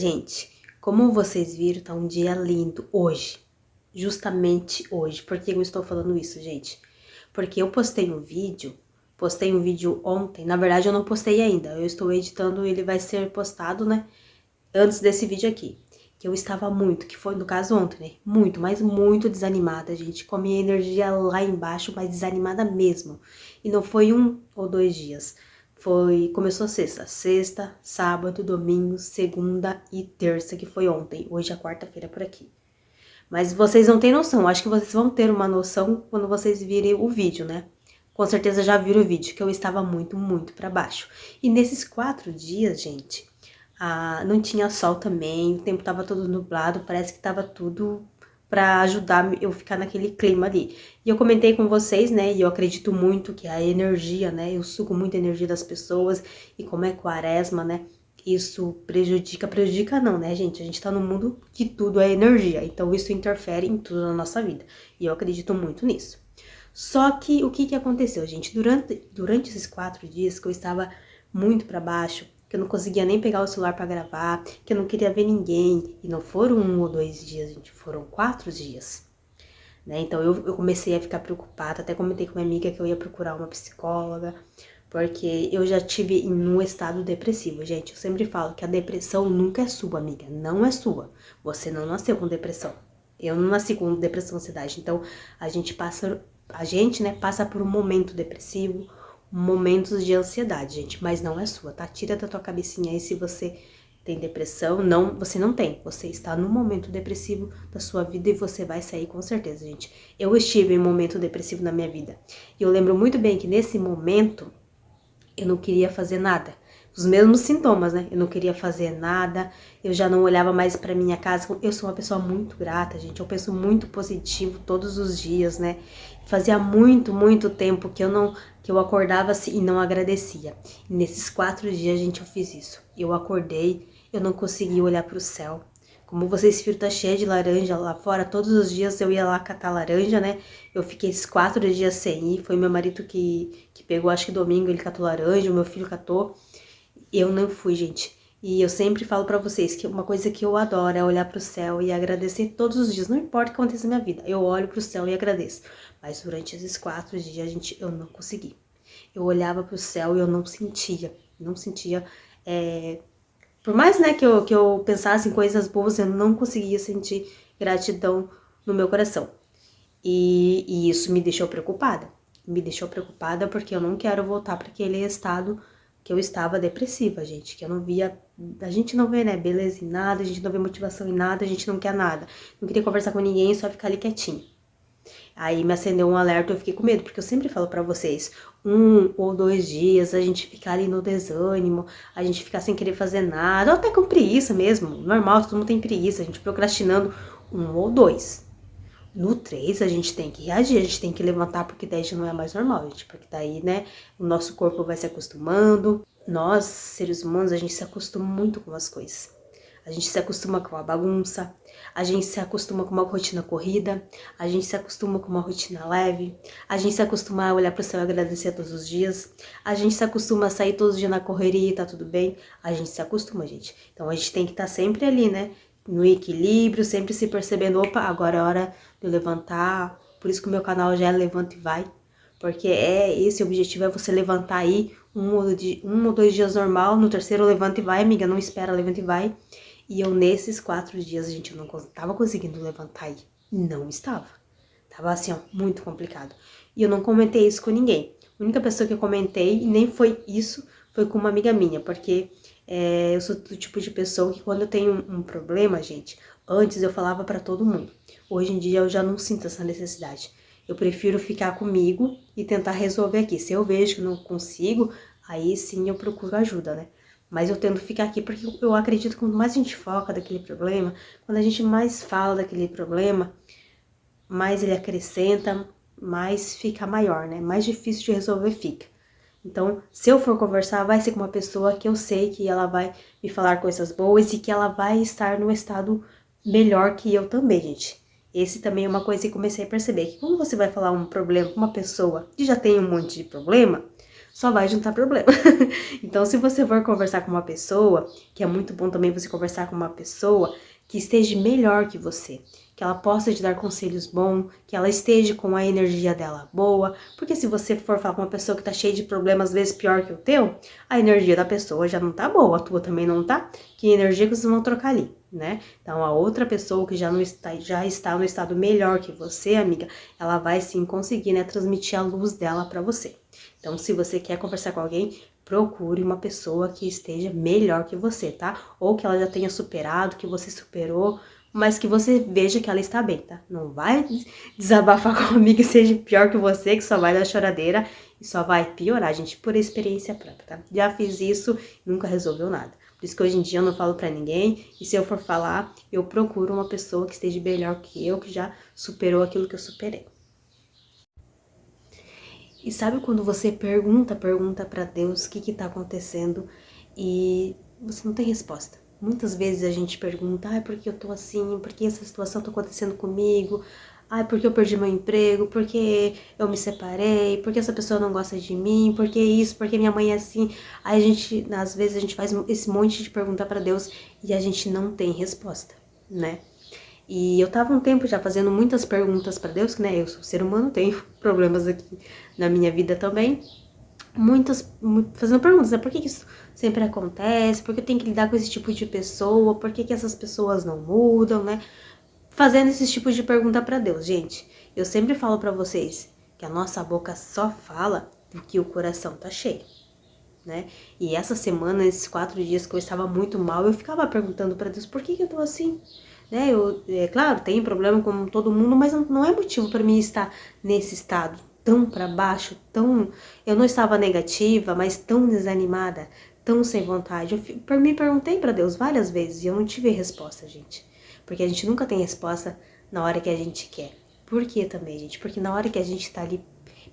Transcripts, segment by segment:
Gente, como vocês viram, tá um dia lindo hoje. Justamente hoje. Por que eu estou falando isso, gente? Porque eu postei um vídeo ontem. Na verdade, eu não postei ainda. Eu estou editando, ele vai ser postado, né? Antes desse vídeo aqui. Que eu estava muito, que foi no caso ontem, né? Muito, mas muito desanimada, gente. Com a minha energia lá embaixo, mas desanimada mesmo. E não foi 1 ou 2 dias. Começou sexta, sábado, domingo, segunda e terça, que foi ontem. Hoje é quarta-feira por aqui. Mas vocês não têm noção, acho que vocês vão ter uma noção quando vocês virem o vídeo, né? Com certeza já viram o vídeo, que eu estava muito, muito pra baixo. E nesses 4 dias, gente, não tinha sol também, o tempo tava todo nublado, parece que tava tudo pra ajudar eu ficar naquele clima ali. E eu comentei com vocês, né, e eu acredito muito que a energia, né, eu sugo muito a energia das pessoas, e como é quaresma, né, isso prejudica não, né, gente? A gente tá num mundo que tudo é energia, então isso interfere em tudo na nossa vida, e eu acredito muito nisso. Só que o que aconteceu, gente? Durante esses 4 dias que eu estava muito pra baixo, que eu não conseguia nem pegar o celular pra gravar, que eu não queria ver ninguém, e não foram 1 ou 2 dias, gente, foram 4 dias. Né? Então eu comecei a ficar preocupada, até comentei com minha amiga que eu ia procurar uma psicóloga, porque eu já tive em um estado depressivo. Gente, eu sempre falo que a depressão nunca é sua, amiga, não é sua. Você não nasceu com depressão. Eu não nasci com depressão, ansiedade. Então, né, passa por um momento depressivo, momentos de ansiedade, gente, mas não é sua, tá? Tira da tua cabecinha aí se você tem depressão. Não, você não tem. Você está no momento depressivo da sua vida e você vai sair com certeza, gente. Eu estive em um momento depressivo na minha vida. E eu lembro muito bem que nesse momento eu não queria fazer nada. Os mesmos sintomas, né? Eu não queria fazer nada, eu já não olhava mais pra minha casa. Eu sou uma pessoa muito grata, gente. Eu penso muito positivo todos os dias, né? Fazia muito, muito tempo que eu acordava assim e não agradecia. E nesses 4 dias, gente, eu fiz isso. Eu acordei, eu não conseguia olhar pro céu. Como vocês viram, tá cheia de laranja lá fora. Todos os dias eu ia lá catar laranja, né? Eu fiquei esses 4 dias sem ir. Foi meu marido que pegou, acho que domingo ele catou laranja, o meu filho catou. Eu não fui, gente. E eu sempre falo pra vocês que uma coisa que eu adoro é olhar pro céu e agradecer todos os dias. Não importa o que aconteça na minha vida, eu olho pro céu e agradeço. Mas durante esses 4 dias, gente, eu não consegui. Eu olhava pro céu e eu não sentia. Não sentia. Por mais, né, que eu pensasse em coisas boas, eu não conseguia sentir gratidão no meu coração. E isso me deixou preocupada. Me deixou preocupada porque eu não quero voltar para aquele estado que eu estava depressiva, gente. Que eu não via. A gente não vê, né, beleza em nada, a gente não vê motivação em nada, a gente não quer nada. Não queria conversar com ninguém, só ficar ali quietinho. Aí me acendeu um alerta, eu fiquei com medo, porque eu sempre falo pra vocês, 1 ou 2 dias a gente ficar ali no desânimo, a gente ficar sem querer fazer nada, ou até com preguiça mesmo, normal, todo mundo tem preguiça, a gente procrastinando 1 ou 2. No 3 a gente tem que reagir, a gente tem que levantar, porque daí já não é mais normal, gente, porque daí, né, o nosso corpo vai se acostumando, nós, seres humanos, a gente se acostuma muito com as coisas. A gente se acostuma com a bagunça, a gente se acostuma com uma rotina corrida, a gente se acostuma com uma rotina leve, a gente se acostuma a olhar para o céu e agradecer todos os dias, a gente se acostuma a sair todos os dias na correria e tá tudo bem, a gente se acostuma, gente. Então a gente tem que estar sempre ali, né, no equilíbrio, sempre se percebendo, opa, agora é hora de eu levantar. Por isso que o meu canal já é Levanta e Vai, porque esse objetivo é você levantar aí 1 ou 2 dias normal, no terceiro levanta e vai, amiga, não espera, levanta e vai. E eu, nesses 4 dias, gente, eu não tava conseguindo levantar aí. Não estava. Tava assim, ó, muito complicado. E eu não comentei isso com ninguém. A única pessoa que eu comentei, e nem foi isso, foi com uma amiga minha, porque eu sou do tipo de pessoa que quando eu tenho um problema, gente, antes eu falava pra todo mundo. Hoje em dia eu já não sinto essa necessidade. Eu prefiro ficar comigo e tentar resolver aqui. Se eu vejo que não consigo, aí sim eu procuro ajuda, né? Mas eu tento ficar aqui porque eu acredito que quanto mais a gente foca daquele problema, quando a gente mais fala daquele problema, mais ele acrescenta, mais fica maior, né? Mais difícil de resolver fica. Então, se eu for conversar, vai ser com uma pessoa que eu sei que ela vai me falar coisas boas e que ela vai estar no estado melhor que eu também, gente. Esse também é uma coisa que comecei a perceber, que quando você vai falar um problema com uma pessoa que já tem um monte de problema, só vai juntar problema. Então, se você for conversar com uma pessoa, que é muito bom também você conversar com uma pessoa que esteja melhor que você, que ela possa te dar conselhos bons, que ela esteja com a energia dela boa, porque se você for falar com uma pessoa que tá cheia de problemas, às vezes pior que o teu, a energia da pessoa já não tá boa, a tua também não tá, que energia que vocês vão trocar ali, né? Então, a outra pessoa que já está no estado melhor que você, amiga, ela vai sim conseguir, né, transmitir a luz dela pra você. Então, se você quer conversar com alguém, procure uma pessoa que esteja melhor que você, tá? Ou que ela já tenha superado, que você superou, mas que você veja que ela está bem, tá? Não vai desabafar com uma amiga que seja pior que você, que só vai dar choradeira e só vai piorar, gente, por experiência própria, tá? Já fiz isso e nunca resolveu nada. Por isso que hoje em dia eu não falo pra ninguém, e se eu for falar, eu procuro uma pessoa que esteja melhor que eu, que já superou aquilo que eu superei. E sabe quando você pergunta pra Deus o que tá acontecendo e você não tem resposta? Muitas vezes a gente pergunta, ai, por que eu tô assim? Por que essa situação tá acontecendo comigo? Ai, por que eu perdi meu emprego? Por que eu me separei? Por que essa pessoa não gosta de mim? Por que isso? Por que minha mãe é assim? Aí às vezes a gente faz esse monte de pergunta pra Deus e a gente não tem resposta, né? E eu tava um tempo já fazendo muitas perguntas pra Deus, que né, eu sou ser humano, tenho problemas aqui na minha vida também. Fazendo perguntas, né? Por que isso sempre acontece? Por que eu tenho que lidar com esse tipo de pessoa? Por que essas pessoas não mudam, né? Fazendo esses tipos de pergunta pra Deus, gente. Eu sempre falo pra vocês que a nossa boca só fala do que o coração tá cheio, né? E essa semana, esses 4 dias que eu estava muito mal, eu ficava perguntando pra Deus, por que eu tô assim? Né? É claro, tenho problema como todo mundo, mas não é motivo para mim estar nesse estado tão para baixo, eu não estava negativa, mas tão desanimada, tão sem vontade. Me perguntei para Deus várias vezes e eu não tive resposta, gente. Porque a gente nunca tem resposta na hora que a gente quer. Por que também, gente? Porque na hora que a gente tá ali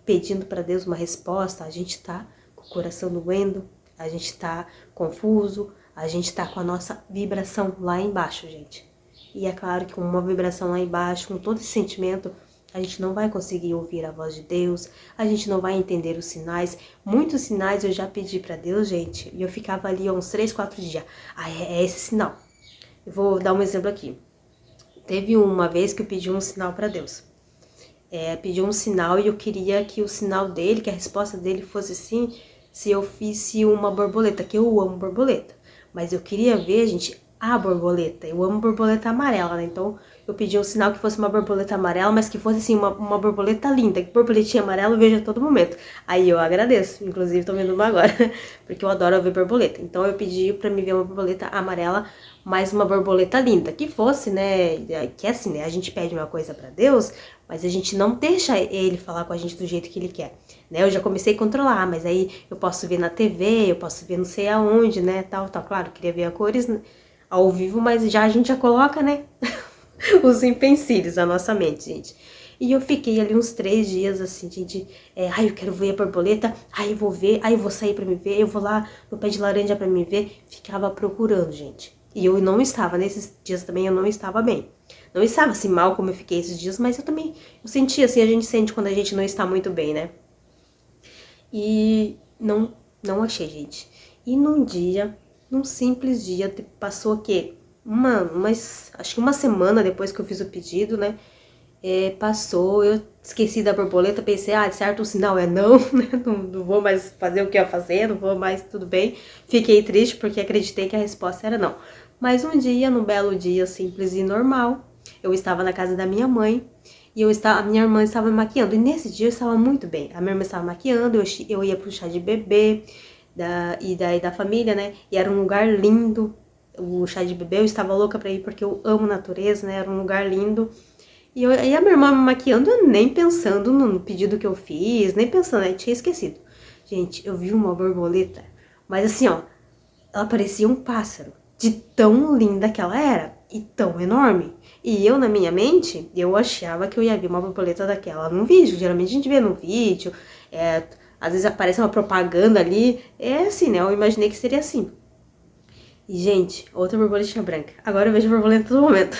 pedindo para Deus uma resposta, a gente tá com o coração doendo, a gente tá confuso, a gente tá com a nossa vibração lá embaixo, gente. E é claro que com uma vibração lá embaixo, com todo esse sentimento, a gente não vai conseguir ouvir a voz de Deus, a gente não vai entender os sinais. Muitos sinais eu já pedi pra Deus, gente, e eu ficava ali uns 3, 4 dias. Ah, é esse sinal. Eu vou dar um exemplo aqui. Teve uma vez que eu pedi um sinal pra Deus. Pedi um sinal e eu queria que o sinal dele, que a resposta dele fosse assim, se eu fisse uma borboleta, que eu amo borboleta. Mas eu queria ver, gente, a borboleta. Eu amo borboleta amarela, né? Então eu pedi um sinal que fosse uma borboleta amarela, mas que fosse assim, uma borboleta linda. Que borboletinha amarela eu vejo a todo momento. Aí eu agradeço, inclusive tô vendo uma agora, porque eu adoro ver borboleta. Então eu pedi pra me ver uma borboleta amarela, mas uma borboleta linda. Que fosse, né? Que assim, né? A gente pede uma coisa pra Deus, mas a gente não deixa ele falar com a gente do jeito que ele quer, né? Eu já comecei a controlar, mas aí eu posso ver na TV, eu posso ver não sei aonde, né? Tal. Claro, eu queria ver a cores ao vivo, mas a gente já coloca, né? Os empecilhos na nossa mente, gente. E eu fiquei ali uns 3 dias assim, gente. Ai, eu quero ver a borboleta. Ai, eu vou ver. Ai, eu vou sair pra me ver. Eu vou lá no pé de laranja pra me ver. Ficava procurando, gente. E eu não estava, nesses dias também eu não estava bem. Não estava assim mal como eu fiquei esses dias, mas eu sentia assim, a gente sente quando a gente não está muito bem, né? E não achei, gente. E num simples dia, passou o quê? Acho que uma semana depois que eu fiz o pedido, né? Passou, eu esqueci da borboleta, pensei, de certo o sinal é não, né? Não vou mais fazer o que eu ia fazer, não vou mais, tudo bem. Fiquei triste porque acreditei que a resposta era não. Mas um dia, num belo dia simples e normal, eu estava na casa da minha mãe e a minha irmã estava me maquiando. E nesse dia eu estava muito bem. A minha irmã estava maquiando, eu ia pro chá de bebê e daí da família, né? E era um lugar lindo. O chá de bebê eu estava louca pra ir porque eu amo natureza, né? Era um lugar lindo. E a minha irmã me maquiando, eu nem pensando no pedido que eu fiz, nem pensando, né? Tinha esquecido. Gente, eu vi uma borboleta, mas assim, ó, ela parecia um pássaro, de tão linda que ela era, e tão enorme. E eu, na minha mente, eu achava que eu ia ver uma borboleta daquela num vídeo. Geralmente a gente vê no vídeo, às vezes aparece uma propaganda ali, é assim, né? Eu imaginei que seria assim. E, gente, outra borboletinha branca. Agora eu vejo borboleta todo momento.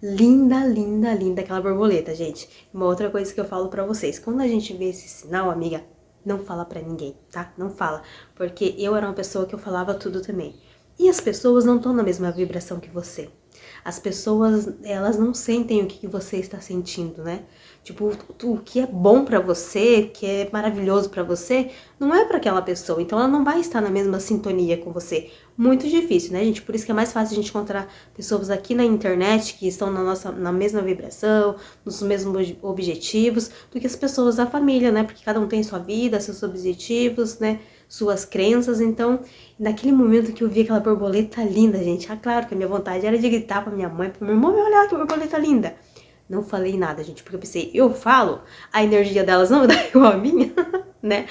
Linda, linda, linda aquela borboleta, gente. Uma outra coisa que eu falo pra vocês. Quando a gente vê esse sinal, amiga, não fala pra ninguém, tá? Não fala, porque eu era uma pessoa que eu falava tudo também. E as pessoas não estão na mesma vibração que você. As pessoas, elas não sentem o que você está sentindo, né? Tipo, o que é bom pra você, que é maravilhoso pra você, não é pra aquela pessoa. Então ela não vai estar na mesma sintonia com você. Muito difícil, né, gente? Por isso que é mais fácil a gente encontrar pessoas aqui na internet que estão na mesma vibração, nos mesmos objetivos, do que as pessoas da família, né? Porque cada um tem sua vida, seus objetivos, né? Suas crenças. Então, naquele momento que eu vi aquela borboleta linda, gente, claro que a minha vontade era de gritar pra minha mãe, pro meu irmão, olha que borboleta linda. Não falei nada, gente, porque eu pensei, eu falo, a energia delas não dá igual a minha, né?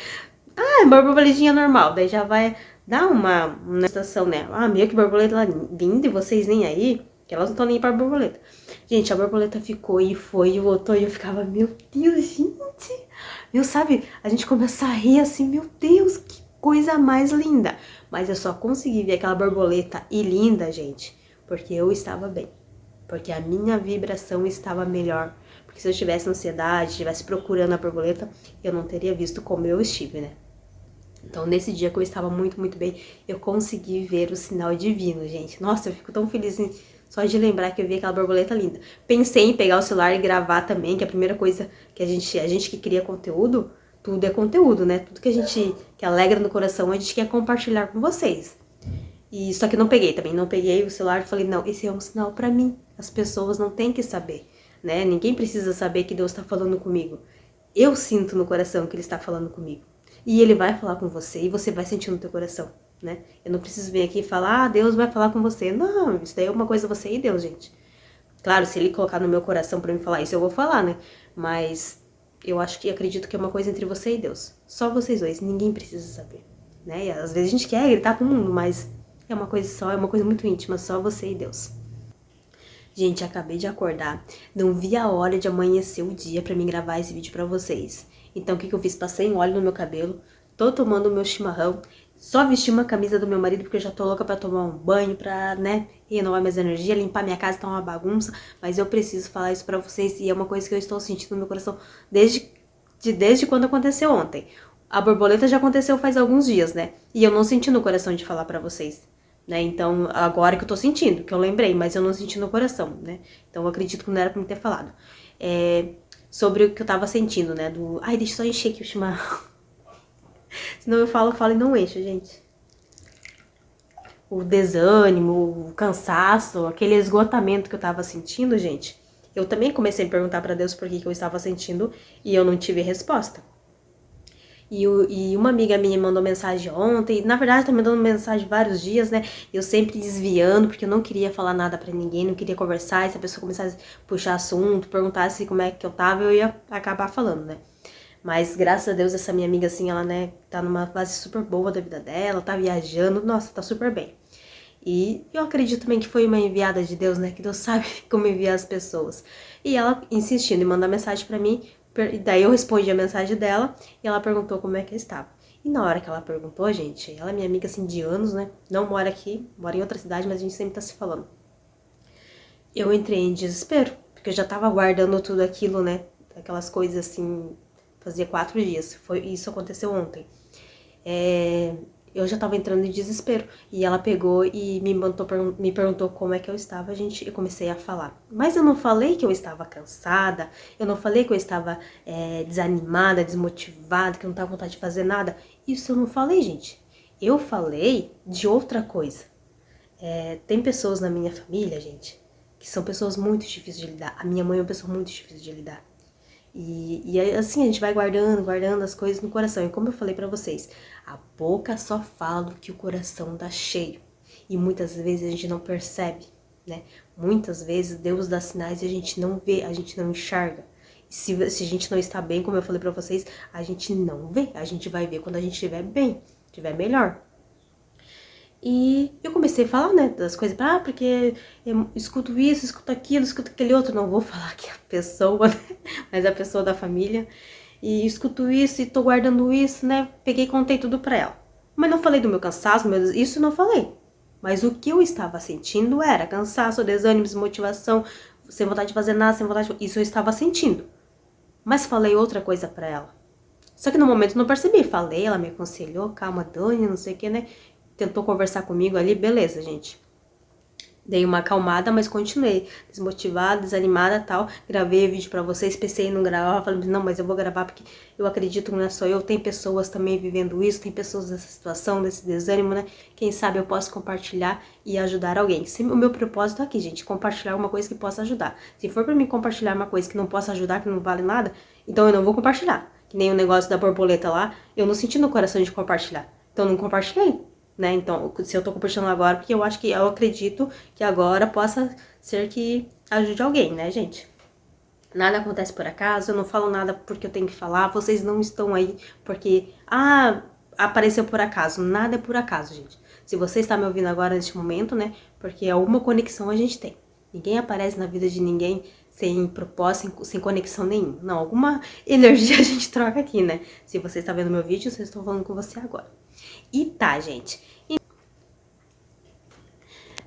Ah, é uma borboletinha normal, daí já vai dar uma sensação, né? Ah, meu, que borboleta linda, e vocês nem aí, que elas não estão nem para borboleta. Gente, a borboleta ficou e foi e voltou, e eu ficava, meu Deus, gente. Eu, sabe, a gente começa a rir assim, meu Deus, que coisa mais linda. Mas eu só consegui ver aquela borboleta e linda, gente, porque eu estava bem. Porque a minha vibração estava melhor. Porque se eu tivesse ansiedade, estivesse procurando a borboleta, eu não teria visto como eu estive, né? Então, nesse dia que eu estava muito, muito bem, eu consegui ver o sinal divino, gente. Nossa, eu fico tão feliz só de lembrar que eu vi aquela borboleta linda. Pensei em pegar o celular e gravar também, que é a primeira coisa que a gente que cria conteúdo, tudo é conteúdo, né? Tudo que a gente que alegra no coração, a gente quer compartilhar com vocês. E só que não peguei também, não peguei o celular e falei, não, esse é um sinal pra mim. As pessoas não têm que saber, né? Ninguém precisa saber que Deus está falando comigo. Eu sinto no coração que Ele está falando comigo. E Ele vai falar com você e você vai sentir no teu coração, né? Eu não preciso vir aqui e falar, ah, Deus vai falar com você. Não, isso daí é uma coisa você e Deus, gente. Claro, se Ele colocar no meu coração pra me falar isso, eu vou falar, né? Mas eu acho que acredito que é uma coisa entre você e Deus. Só vocês dois, ninguém precisa saber, né? E às vezes a gente quer gritar pro mundo, mas é uma coisa só, é uma coisa muito íntima, só você e Deus. Gente, acabei de acordar, não vi a hora de amanhecer o dia pra mim gravar esse vídeo pra vocês. Então o que eu fiz? Passei um óleo no meu cabelo, tô tomando o meu chimarrão, só vesti uma camisa do meu marido porque eu já tô louca pra tomar um banho, pra, né, renovar minhas energias, limpar minha casa, tá uma bagunça, mas eu preciso falar isso pra vocês e é uma coisa que eu estou sentindo no meu coração desde quando aconteceu ontem. A borboleta já aconteceu faz alguns dias, né, e eu não senti no coração de falar pra vocês. Né? Então, agora que eu tô sentindo, que eu lembrei, mas eu não senti no coração, né? Então, eu acredito que não era pra me ter falado. Sobre o que eu tava sentindo, né? Ai, deixa eu só encher aqui o chimarrão. Senão eu falo e não encho, gente. O desânimo, o cansaço, aquele esgotamento que eu tava sentindo, gente. Eu também comecei a perguntar pra Deus por que eu estava sentindo e eu não tive resposta. E uma amiga minha mandou mensagem ontem, na verdade tá me mandando mensagem vários dias, né? Eu sempre desviando, porque eu não queria falar nada pra ninguém, não queria conversar. E se a pessoa começasse a puxar assunto, perguntasse como é que eu tava, eu ia acabar falando, né? Mas graças a Deus essa minha amiga, assim, ela, né, tá numa fase super boa da vida dela, tá viajando, nossa, tá super bem. E eu acredito também que foi uma enviada de Deus, né? Que Deus sabe como enviar as pessoas. E ela insistindo em mandar mensagem pra mim, daí eu respondi a mensagem dela e ela perguntou como é que eu estava. E na hora que ela perguntou, gente, ela é minha amiga assim de anos, né? Não mora aqui, mora em outra cidade, mas a gente sempre tá se falando. Eu entrei em desespero, porque eu já tava guardando tudo aquilo, né? Aquelas coisas assim, fazia 4 dias. Isso aconteceu ontem. Eu já tava entrando em desespero. E ela pegou e me perguntou como é que eu estava. Eu comecei a falar. Mas eu não falei que eu estava cansada. Eu não falei que eu estava desanimada, desmotivada, que eu não tava com vontade de fazer nada. Isso eu não falei, gente. Eu falei de outra coisa. Tem pessoas na minha família, gente, que são pessoas muito difíceis de lidar. A minha mãe é uma pessoa muito difícil de lidar. E assim, a gente vai guardando as coisas no coração. E como eu falei pra vocês, a boca só fala do que o coração tá cheio. E muitas vezes a gente não percebe, né? Muitas vezes Deus dá sinais e a gente não vê, a gente não enxerga. E se a gente não está bem, como eu falei pra vocês, a gente não vê. A gente vai ver quando a gente estiver bem, estiver melhor. E eu comecei a falar, né, das coisas, porque eu escuto isso, escuto aquilo, escuto aquele outro, não vou falar que é a pessoa, né, mas a pessoa da família, e escuto isso e tô guardando isso, né, peguei e contei tudo pra ela. Mas não falei do meu cansaço, isso não falei. Mas o que eu estava sentindo era cansaço, desânimo, desmotivação, sem vontade de fazer nada, sem vontade de... Isso eu estava sentindo. Mas falei outra coisa pra ela. Só que no momento eu não percebi, falei, ela me aconselhou, calma, Dani, não sei o que, né? Tentou conversar comigo ali, beleza, gente. Dei uma acalmada, mas continuei desmotivada, desanimada, tal. Gravei o vídeo pra vocês, pensei em não gravar, falei, não, mas eu vou gravar porque eu acredito que não é só eu, tem pessoas também vivendo isso, tem pessoas nessa situação, desse desânimo, né? Quem sabe eu posso compartilhar e ajudar alguém. O meu propósito aqui, gente, compartilhar uma coisa que possa ajudar. Se for pra mim compartilhar uma coisa que não possa ajudar, que não vale nada, então eu não vou compartilhar. Que nem o negócio da borboleta lá, eu não senti no coração de compartilhar. Então eu não compartilhei. Né? Então, se eu tô compartilhando agora, porque eu acredito que agora possa ser que ajude alguém, né, gente? Nada acontece por acaso, eu não falo nada porque eu tenho que falar, vocês não estão aí porque, apareceu por acaso. Nada é por acaso, gente. Se você está me ouvindo agora neste momento, né, porque alguma conexão a gente tem. Ninguém aparece na vida de ninguém sem propósito, sem conexão nenhuma. Não, alguma energia a gente troca aqui, né? Se você está vendo meu vídeo, eu estou falando com você agora. E tá, gente.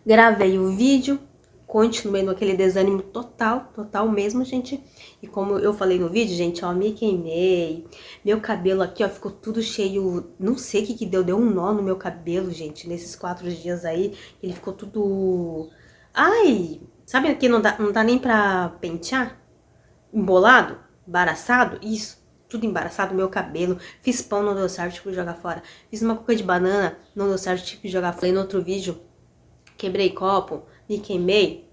Gravei o vídeo, continuei naquele desânimo total mesmo, gente. E como eu falei no vídeo, gente, ó, me queimei. Meu cabelo aqui, ó, ficou tudo cheio, não sei o que deu um nó no meu cabelo, gente, nesses 4 dias aí. Ele ficou tudo... Ai, sabe que não dá nem pra pentear? Embolado, embaraçado, isso. Tudo embaraçado, meu cabelo. Fiz pão, não deu certo, tive que jogar fora. Fiz uma cuca de banana, não deu certo, tive que jogar fora. Falei no outro vídeo, quebrei copo, me queimei,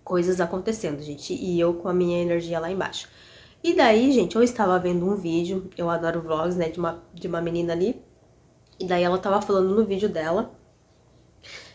coisas acontecendo, gente, e eu com a minha energia lá embaixo. E daí, gente, eu estava vendo um vídeo, eu adoro vlogs, né, de uma menina ali, e daí ela tava falando no vídeo dela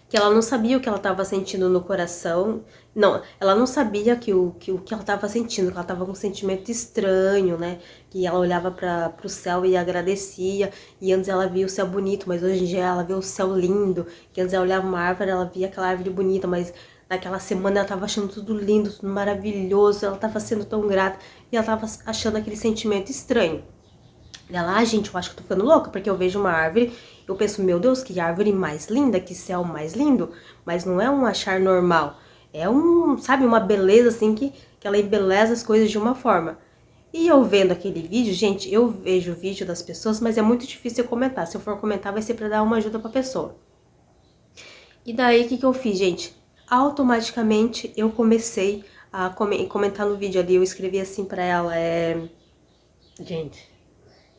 que ela não sabia o que ela estava sentindo no coração. Não, ela não sabia o que ela estava sentindo, que ela estava com um sentimento estranho, né? Que ela olhava para o céu e agradecia. E antes ela via o céu bonito, mas hoje em dia ela vê o céu lindo. Que antes ela olhava uma árvore, ela via aquela árvore bonita, mas naquela semana ela estava achando tudo lindo, tudo maravilhoso. Ela estava sendo tão grata e ela estava achando aquele sentimento estranho. Ela, gente, eu acho que eu tô ficando louca, porque eu vejo uma árvore, eu penso, meu Deus, que árvore mais linda, que céu mais lindo, mas não é um achar normal, é sabe, uma beleza assim que ela embeleza as coisas de uma forma. E eu vendo aquele vídeo, gente, eu vejo o vídeo das pessoas, mas é muito difícil eu comentar, se eu for comentar vai ser pra dar uma ajuda pra pessoa. E daí, o que eu fiz, gente? Automaticamente eu comecei a comentar no vídeo ali, eu escrevi assim pra ela, Gente...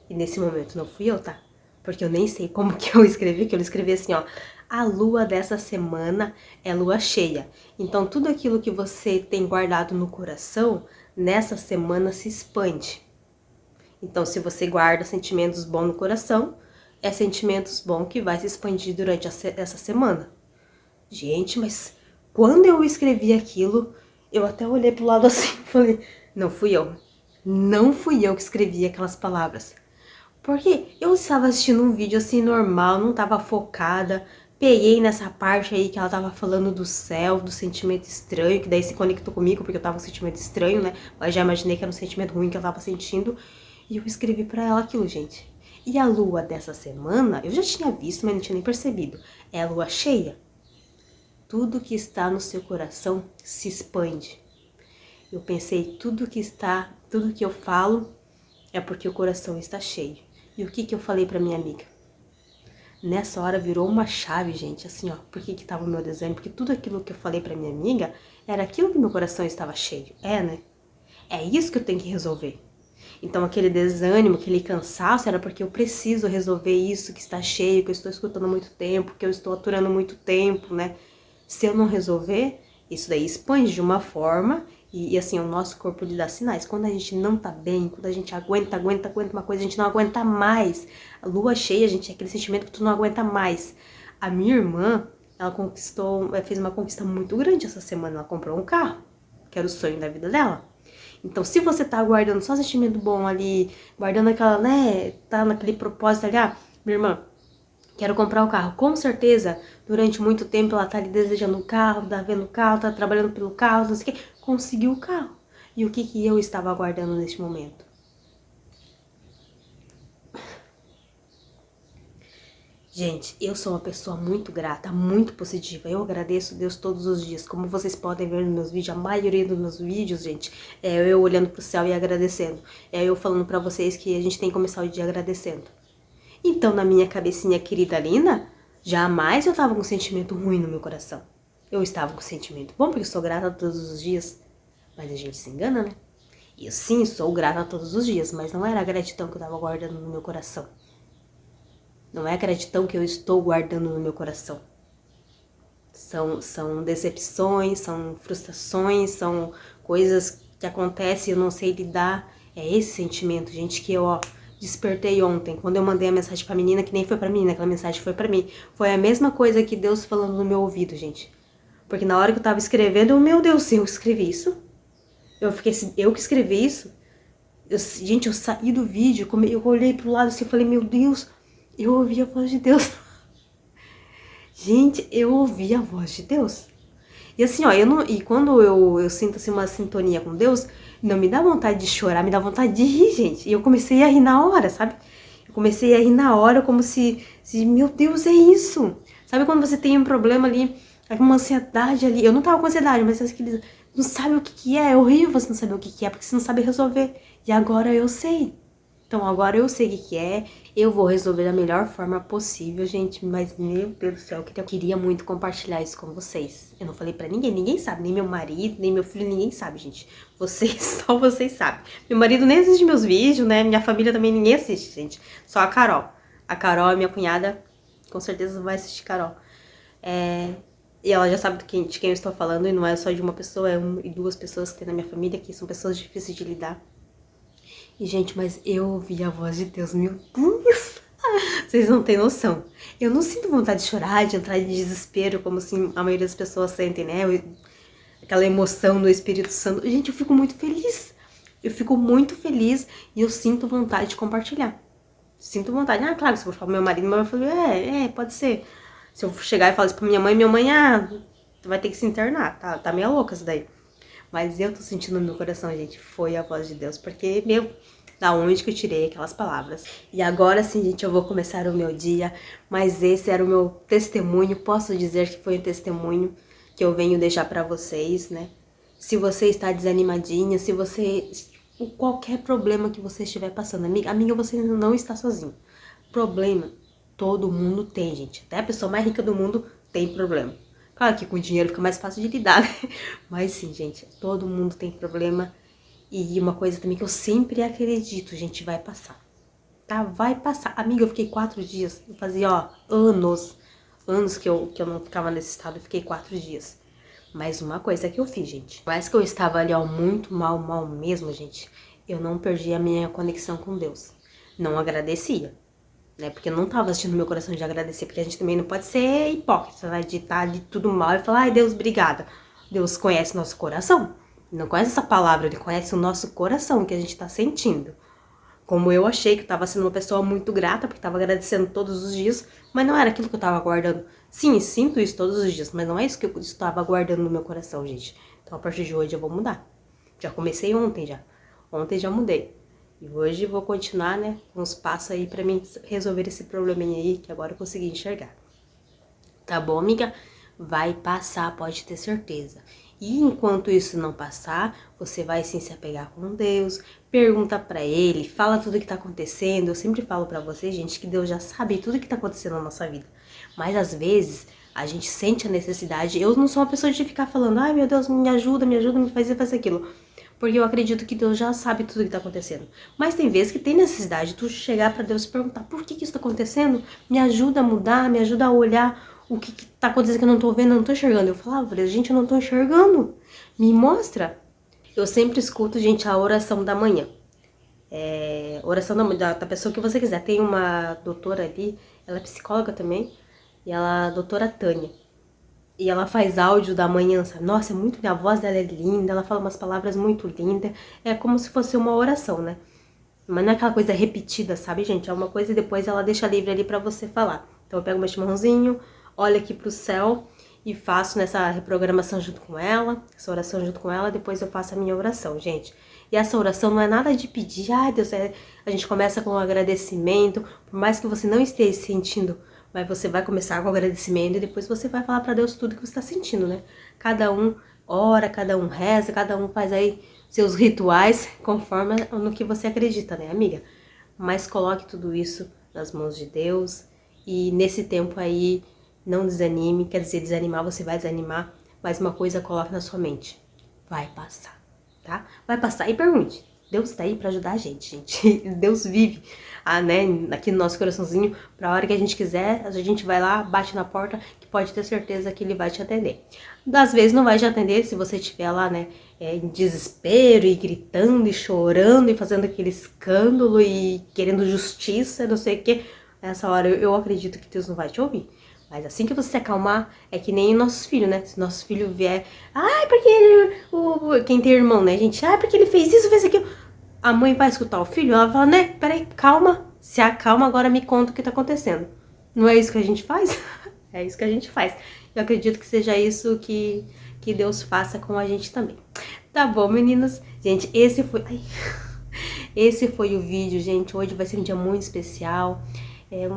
E nesse momento não fui eu, tá? Porque eu nem sei como que eu escrevi, que eu escrevi assim, ó. A lua dessa semana é lua cheia. Então, tudo aquilo que você tem guardado no coração, nessa semana se expande. Então, se você guarda sentimentos bons no coração, é sentimentos bons que vai se expandir durante essa semana. Gente, mas quando eu escrevi aquilo, eu até olhei pro lado assim e falei, não fui eu. Não fui eu que escrevi aquelas palavras. Porque eu estava assistindo um vídeo assim normal, não estava focada, peguei nessa parte aí que ela estava falando do céu, do sentimento estranho, que daí se conectou comigo, porque eu tava com um sentimento estranho, né? Mas já imaginei que era um sentimento ruim que eu tava sentindo, e eu escrevi pra ela aquilo, gente. E a lua dessa semana, eu já tinha visto, mas não tinha nem percebido, é a lua cheia. Tudo que está no seu coração se expande. Eu pensei, tudo que eu falo é porque o coração está cheio. E o que eu falei pra minha amiga? Nessa hora virou uma chave, gente, assim, ó. Por que tava o meu desânimo? Porque tudo aquilo que eu falei pra minha amiga era aquilo que meu coração estava cheio. Né? É isso que eu tenho que resolver. Então aquele desânimo, aquele cansaço era porque eu preciso resolver isso que está cheio, que eu estou escutando há muito tempo, que eu estou aturando há muito tempo, né? Se eu não resolver, isso daí expande de uma forma e assim, o nosso corpo lhe dá sinais. Quando a gente não tá bem, quando a gente aguenta uma coisa, a gente não aguenta mais. A lua cheia, gente, é aquele sentimento que tu não aguenta mais. A minha irmã, ela fez uma conquista muito grande essa semana. Ela comprou um carro, que era o sonho da vida dela. Então, se você tá guardando só sentimento bom ali, guardando aquela, né, tá naquele propósito ali, minha irmã, quero comprar o carro. Com certeza, durante muito tempo ela tá ali desejando o carro, tá vendo o carro, tá trabalhando pelo carro, não sei o que. Conseguiu o carro. E o que eu estava aguardando neste momento? Gente, eu sou uma pessoa muito grata, muito positiva. Eu agradeço Deus todos os dias. Como vocês podem ver nos meus vídeos, a maioria dos meus vídeos, gente, é eu olhando pro céu e agradecendo. É eu falando pra vocês que a gente tem que começar o dia agradecendo. Então, na minha cabecinha querida linda, jamais eu tava com um sentimento ruim no meu coração. Eu estava com um sentimento bom, porque eu sou grata todos os dias. Mas a gente se engana, né? E eu sim, sou grata todos os dias, mas não era a gratidão que eu tava guardando no meu coração. Não é a gratidão que eu estou guardando no meu coração. São decepções, são frustrações, são coisas que acontecem e eu não sei lidar. É esse sentimento, gente, que eu, despertei ontem. Quando eu mandei a mensagem pra menina, que nem foi pra menina, aquela mensagem foi pra mim. Foi a mesma coisa que Deus falando no meu ouvido, gente. Porque na hora que eu tava escrevendo, meu Deus, eu escrevi isso? Eu fiquei assim, eu que escrevi isso? Gente, eu saí do vídeo, eu olhei pro lado assim e falei, meu Deus, eu ouvi a voz de Deus. Gente, eu ouvi a voz de Deus. E assim, ó, e quando eu sinto assim uma sintonia com Deus, não me dá vontade de chorar, me dá vontade de rir, gente. E eu comecei a rir na hora, sabe? Eu comecei a rir na hora como se meu Deus, é isso. Sabe quando você tem um problema ali, uma ansiedade ali. Eu não tava com ansiedade, mas aqueles não sabe o que que é. É horrível você não saber o que que é, porque você não sabe resolver. E agora eu sei. Então agora eu sei o que que é, eu vou resolver da melhor forma possível, gente. Mas, meu Deus do céu, eu queria muito compartilhar isso com vocês. Eu não falei pra ninguém, ninguém sabe. Nem meu marido, nem meu filho, ninguém sabe, gente. Vocês, só vocês sabem. Meu marido nem assiste meus vídeos, né? Minha família também ninguém assiste, gente. Só a Carol. A Carol é minha cunhada, com certeza vai assistir Carol. E ela já sabe de quem eu estou falando, e não é só de uma pessoa, é e duas pessoas que tem na minha família, que são pessoas difíceis de lidar. E, gente, mas eu ouvi a voz de Deus, meu Deus! Vocês não têm noção. Eu não sinto vontade de chorar, de entrar em desespero, como assim a maioria das pessoas sentem, né? Aquela emoção do Espírito Santo. Gente, eu fico muito feliz. Eu fico muito feliz e eu sinto vontade de compartilhar. Sinto vontade. Ah, claro, se eu for falar pro meu marido vai falar, pode ser. Se eu chegar e falar isso pra minha mãe, vai ter que se internar, tá meio louca isso daí. Mas eu tô sentindo no meu coração, gente, foi a voz de Deus, porque, da onde que eu tirei aquelas palavras? E agora sim, gente, eu vou começar o meu dia, mas esse era o meu testemunho, posso dizer que foi um testemunho que eu venho deixar pra vocês, né? Se você está desanimadinha, se você... qualquer problema que você estiver passando, amiga, você não está sozinho. Problema, todo mundo tem, gente. Até a pessoa mais rica do mundo tem problema. Claro que com dinheiro fica mais fácil de lidar, né? Mas sim, gente, todo mundo tem problema. E uma coisa também que eu sempre acredito, gente, vai passar. Tá? Vai passar. Amiga, eu fiquei 4 dias. Eu fazia, anos que eu não ficava nesse estado. Eu fiquei 4 dias. Mas uma coisa que eu fiz, gente. Mas que eu estava ali, muito mal mesmo, gente. Eu não perdi a minha conexão com Deus. Não agradecia. Né? Porque eu não tava assistindo meu coração de agradecer, porque a gente também não pode ser hipócrita, né? De estar ali tudo mal e falar, ai Deus, obrigada. Deus conhece nosso coração. Não conhece essa palavra, ele conhece o nosso coração, que a gente tá sentindo. Como eu achei que eu tava sendo uma pessoa muito grata, porque tava agradecendo todos os dias, mas não era aquilo que eu tava guardando. Sim, sinto isso todos os dias, mas não é isso que eu estava guardando no meu coração, gente. Então a partir de hoje eu vou mudar. Já comecei ontem já. Ontem já mudei. E hoje vou continuar, né, com os passos aí pra mim resolver esse probleminha aí, que agora eu consegui enxergar. Tá bom, amiga? Vai passar, pode ter certeza. E enquanto isso não passar, você vai sim se apegar com Deus, pergunta pra Ele, fala tudo que tá acontecendo. Eu sempre falo pra vocês, gente, que Deus já sabe tudo que tá acontecendo na nossa vida. Mas às vezes a gente sente a necessidade. Eu não sou uma pessoa de ficar falando, ai meu Deus, me ajuda, me faz isso, faz aquilo. Porque eu acredito que Deus já sabe tudo que tá acontecendo. Mas tem vezes que tem necessidade de tu chegar pra Deus e perguntar, por que isso tá acontecendo? Me ajuda a mudar, me ajuda a olhar o que tá acontecendo que eu não tô vendo, eu não tô enxergando. Eu falava pra Deus, gente, eu não tô enxergando. Me mostra. Eu sempre escuto, gente, a oração da manhã. Oração da pessoa que você quiser. Tem uma doutora ali, ela é psicóloga também, e ela é a doutora Tânia. E ela faz áudio da manhã, sabe? Nossa, a voz dela é linda, ela fala umas palavras muito lindas. É como se fosse uma oração, né? Mas não é aquela coisa repetida, sabe, gente? É uma coisa e depois ela deixa livre ali pra você falar. Então eu pego meu chimarrãozinho, olho aqui pro céu e faço nessa reprogramação junto com ela, essa oração junto com ela, depois eu faço a minha oração, gente. E essa oração não é nada de pedir, ai Deus, a gente começa com um agradecimento, por mais que você não esteja se sentindo Mas você vai começar com agradecimento e depois você vai falar pra Deus tudo que você tá sentindo, né? Cada um ora, cada um reza, cada um faz aí seus rituais conforme no que você acredita, né, amiga? Mas coloque tudo isso nas mãos de Deus e nesse tempo aí não desanime, quer dizer, desanimar você vai desanimar, mas uma coisa coloque na sua mente, vai passar, tá? Vai passar e pergunte, Deus tá aí pra ajudar a gente. Deus vive, né, aqui no nosso coraçãozinho, pra hora que a gente quiser, a gente vai lá, bate na porta, que pode ter certeza que ele vai te atender. Às vezes não vai te atender se você estiver lá, né, em desespero e gritando e chorando e fazendo aquele escândalo e querendo justiça, não sei o que. Nessa hora eu acredito que Deus não vai te ouvir. Mas assim que você se acalmar, é que nem nossos filhos, né? Se nosso filho vier, ai, porque quem tem irmão, né, gente? Ai, porque ele fez isso, fez aquilo. A mãe vai escutar o filho, ela fala, né, peraí, calma, se acalma, agora me conta o que tá acontecendo. Não é isso que a gente faz? É isso que a gente faz. Eu acredito que seja isso que Deus faça com a gente também. Tá bom, meninas? Gente, esse foi o vídeo, gente. Hoje vai ser um dia muito especial.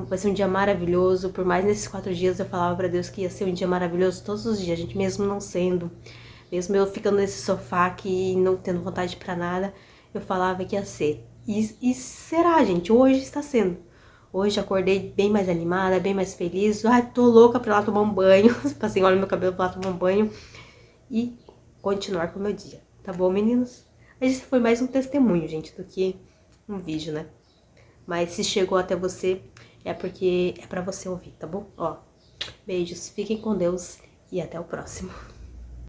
Vai ser um dia maravilhoso. Por mais nesses 4 dias eu falava pra Deus que ia ser um dia maravilhoso todos os dias, gente. Mesmo não sendo. Mesmo eu ficando nesse sofá aqui e não tendo vontade pra nada, eu falava que ia ser. E será, gente? Hoje está sendo. Hoje acordei bem mais animada, bem mais feliz. Ai, tô louca pra ir lá tomar um banho. Passei óleo no meu cabelo pra lá tomar um banho. E continuar com o meu dia. Tá bom, meninos? Esse foi mais um testemunho, gente, do que um vídeo, né? Mas se chegou até você, é porque é pra você ouvir, tá bom? Ó, beijos, fiquem com Deus e até o próximo.